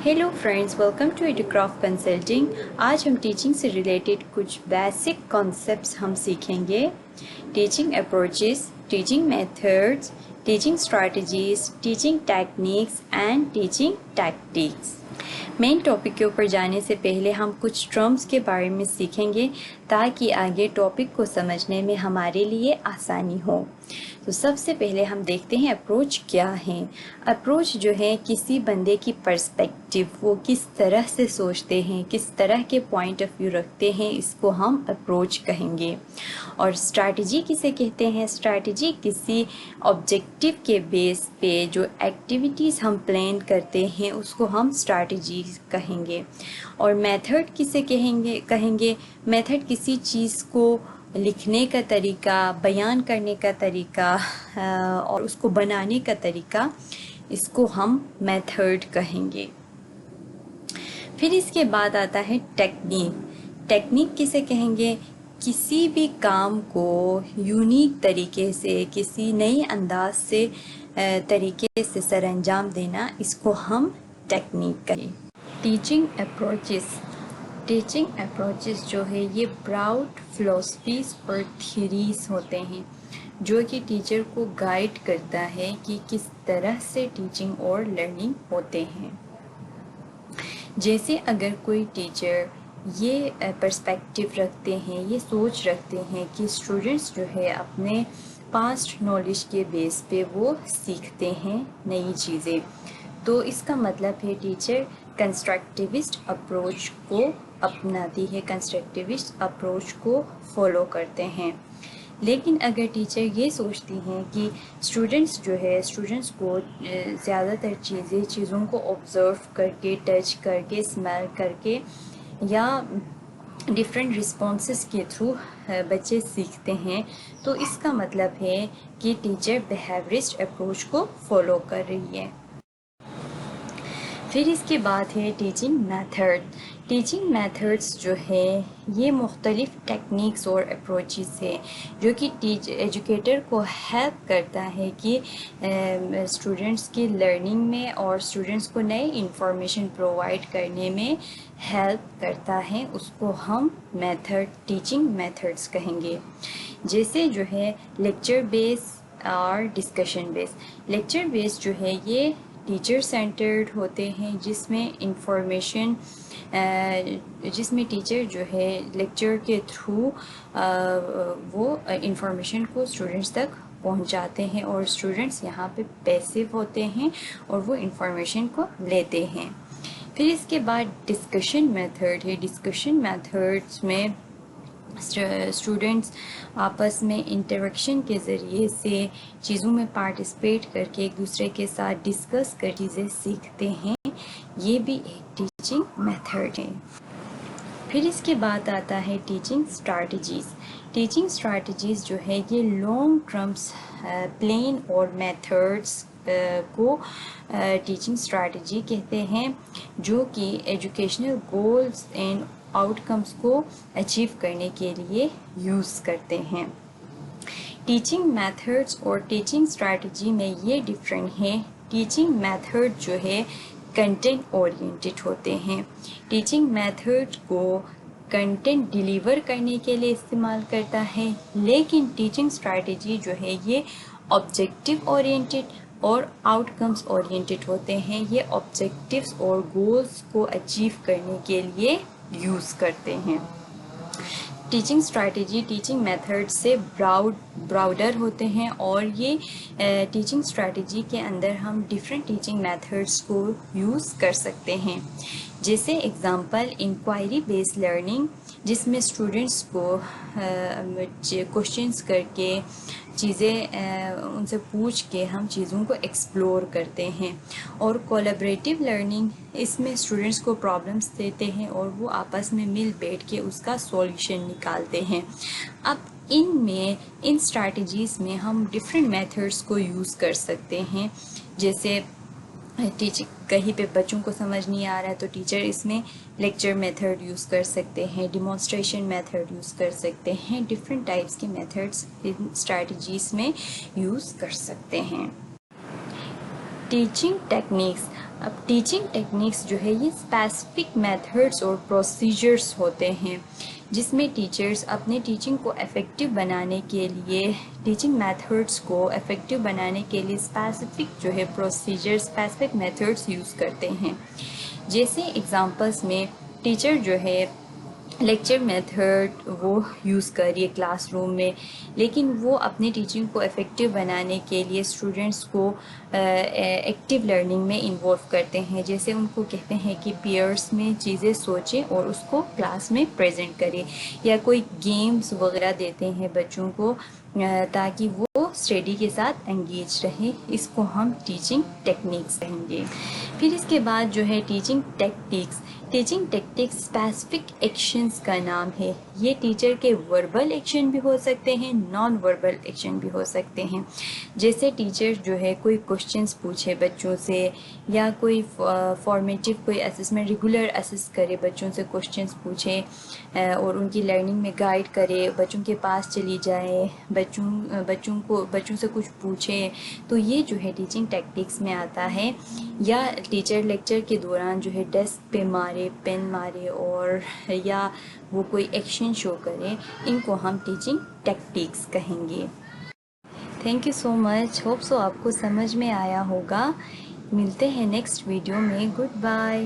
Hello friends, welcome to Educraft consulting. आज हम teaching से रिलेटेड कुछ बेसिक कॉन्सेप्ट्स हम सीखेंगे। Teaching approaches, teaching methods, teaching strategies, teaching techniques and teaching tactics. Main topic के ऊपर जाने से पहले हम कुछ टर्म्स के बारे में सीखेंगे ताकि आगे टॉपिक को समझने में हमारे लिए आसानी हो। तो सबसे पहले हम देखते हैं अप्रोच क्या है। अप्रोच जो है किसी बंदे की पर्सपेक्टिव, वो किस तरह से सोचते हैं, किस तरह के पॉइंट ऑफ व्यू रखते हैं, इसको हम अप्रोच कहेंगे। और स्ट्रैटेजी किसे कहते हैं? स्ट्रैटेजी किसी ऑब्जेक्टिव के बेस पे जो एक्टिविटीज़ हम प्लान करते हैं उसको हम स्ट्रैटेजी कहेंगे। और मेथड किसे कहेंगे मेथड किसी चीज़ को लिखने का तरीका, बयान करने का तरीका और उसको बनाने का तरीका, इसको हम मेथड कहेंगे। फिर इसके बाद आता है टेक्निक। टेक्निक किसे कहेंगे? किसी भी काम को यूनिक तरीके से, किसी नए अंदाज से तरीके से सरअंजाम देना, इसको हम टेक्निक कहें। टीचिंग अप्रोचेस जो है ये ब्रॉड फिलॉसफीज और थ्योरीज होते हैं जो कि टीचर को गाइड करता है कि किस तरह से टीचिंग और लर्निंग होते हैं। जैसे अगर कोई टीचर ये पर्सपेक्टिव रखते हैं, ये सोच रखते हैं कि स्टूडेंट्स जो है अपने पास्ट नॉलेज के बेस पे वो सीखते हैं नई चीज़ें, तो इसका मतलब है टीचर कंस्ट्रक्टिविस्ट अप्रोच को अपनाती है, कंस्ट्रक्टिविस्ट अप्रोच को फॉलो करते हैं। लेकिन अगर टीचर ये सोचती हैं कि स्टूडेंट्स को ज़्यादातर चीज़ों को ऑब्ज़र्व करके, टच करके, स्मेल करके या डिफरेंट रिस्पॉन्सेस के थ्रू बच्चे सीखते हैं, तो इसका मतलब है कि टीचर बिहेवियरिस्ट अप्रोच को फॉलो कर रही है। फिर इसके बाद है टीचिंग मेथड। टीचिंग मेथड्स जो है ये मुख्तलिफ टेक्निक्स और अप्रोचेस है जो कि एजुकेटर को हेल्प करता है कि स्टूडेंट्स की लर्निंग में और स्टूडेंट्स को नई इंफॉर्मेशन प्रोवाइड करने में हेल्प करता है। उसको हम टीचिंग मेथड्स कहेंगे। जैसे जो है लेक्चर बेस और डिस्कशन बेस। लेक्चर बेस जो है ये टीचर सेंटर्ड होते हैं जिसमें टीचर जो है लेक्चर के थ्रू वो इंफॉर्मेशन को स्टूडेंट्स तक पहुंचाते हैं और स्टूडेंट्स यहाँ पे पैसिव होते हैं और वो इंफॉर्मेशन को लेते हैं। फिर इसके बाद डिस्कशन मेथड है। डिस्कशन मेथड्स में स्टूडेंट्स आपस में इंटरेक्शन के ज़रिए से चीज़ों में पार्टिसिपेट करके एक दूसरे के साथ डिस्कस कर चीज़ें सीखते हैं। ये भी एक टीचिंग मेथड है। फिर इसके बाद आता है टीचिंग स्ट्रैटेजीज़। टीचिंग स्ट्रैटेजीज़ जो है ये लॉन्ग टर्म्स प्लान और मेथड्स को टीचिंग स्ट्रैटेजी कहते हैं जो कि एजुकेशनल गोल्स एंड आउटकम्स को अचीव करने के लिए यूज़ करते हैं। टीचिंग मेथड्स और टीचिंग स्ट्रैटेजी में ये डिफरेंट है। टीचिंग मेथड जो है कंटेंट ओरिएंटेड होते हैं। टीचिंग मेथड को कंटेंट डिलीवर करने के लिए इस्तेमाल करता है, लेकिन टीचिंग स्ट्रैटेजी जो है ये ऑब्जेक्टिव ओरिएंटेड और आउटकम्स ओरिएंटेड होते हैं। ये ऑब्जेक्टिव्स और गोल्स को अचीव करने के लिए यूज़ करते हैं। टीचिंग स्ट्रैटेजी टीचिंग मेथड से ब्रॉडर होते हैं और ये टीचिंग स्ट्रैटेजी के अंदर हम डिफरेंट टीचिंग मेथड्स को यूज़ कर सकते हैं। जैसे एग्जांपल इंक्वायरी बेस्ड लर्निंग, जिसमें स्टूडेंट्स को क्वेश्चंस करके चीज़ें उनसे पूछ के हम चीज़ों को एक्सप्लोर करते हैं। और कोलैबोरेटिव लर्निंग, इसमें स्टूडेंट्स को प्रॉब्लम्स देते हैं और वो आपस में मिल बैठ के उसका सॉल्यूशन निकालते हैं। अब इन स्ट्रैटेजीज़ में हम डिफरेंट मेथड्स को यूज़ कर सकते हैं। जैसे टीचिंग कहीं पे बच्चों को समझ नहीं आ रहा है तो टीचर इसमें लेक्चर मेथड यूज़ कर सकते हैं, डिमॉन्स्ट्रेशन मेथड यूज़ कर सकते हैं। डिफरेंट टाइप्स के मेथड्स इन स्ट्रैटेजीज़ में यूज़ कर सकते हैं। Teaching techniques. اب ٹیچنگ ٹیکنیکس جو ہے یہ اسپیسیفک میتھڈس اور پروسیجرس ہوتے ہیں جس میں ٹیچرز اپنے ٹیچنگ کو افیکٹو بنانے کے لیے ٹیچنگ میتھڈس کو افیکٹو بنانے کے لیے اسپیسیفک جو ہے پروسیجر اسپیسیفک میتھڈس یوز کرتے ہیں. جیسے ایگزامپلس میں ٹیچر جو ہے لیکچر میتھڈ وہ یوز کریے کلاس روم میں، لیکن وہ اپنے ٹیچنگ کو افیکٹو بنانے کے لیے اسٹوڈنٹس کو ایکٹیو لرننگ میں انوالو کرتے ہیں. جیسے ان کو کہتے ہیں کہ پیئرس میں چیزیں سوچیں اور اس کو کلاس میں پریزنٹ کریں، یا کوئی گیمز وغیرہ دیتے ہیں بچوں کو تاکہ وہ اسٹڈی کے ساتھ انگیج رہیں. اس کو ہم ٹیچنگ ٹیکنیکس کہیں گے. پھر اس کے بعد جو ہے teaching tactics. Teaching tactics specific actions کا نام ہے. یہ ٹیچر کے وربل ایکشن بھی ہو سکتے ہیں، نان وربل ایکشن بھی ہو سکتے ہیں. جیسے ٹیچر جو ہے کوئی کوشچنس پوچھے بچوں سے، یا کوئی فارمیٹیو کوئی اسسمنٹ ریگولر اسس کرے، بچوں سے کوشچنس پوچھے اور ان کی لرننگ میں گائیڈ کرے، بچوں کے پاس چلی جائے، بچوں سے کچھ پوچھے، تو یہ جو ہے ٹیچنگ ٹیکٹکس میں آتا ہے. یا ٹیچر لیکچر کے دوران جو ہے ڈیسک پہ مارے، پین مارے، اور یا وہ کوئی ایکشن شو کرے، ان کو ہم ٹیچنگ ٹیکٹکس کہیں گے. Thank you so much. Hope so آپ کو سمجھ میں آیا ہوگا. ملتے ہیں نیکسٹ ویڈیو میں. Good bye.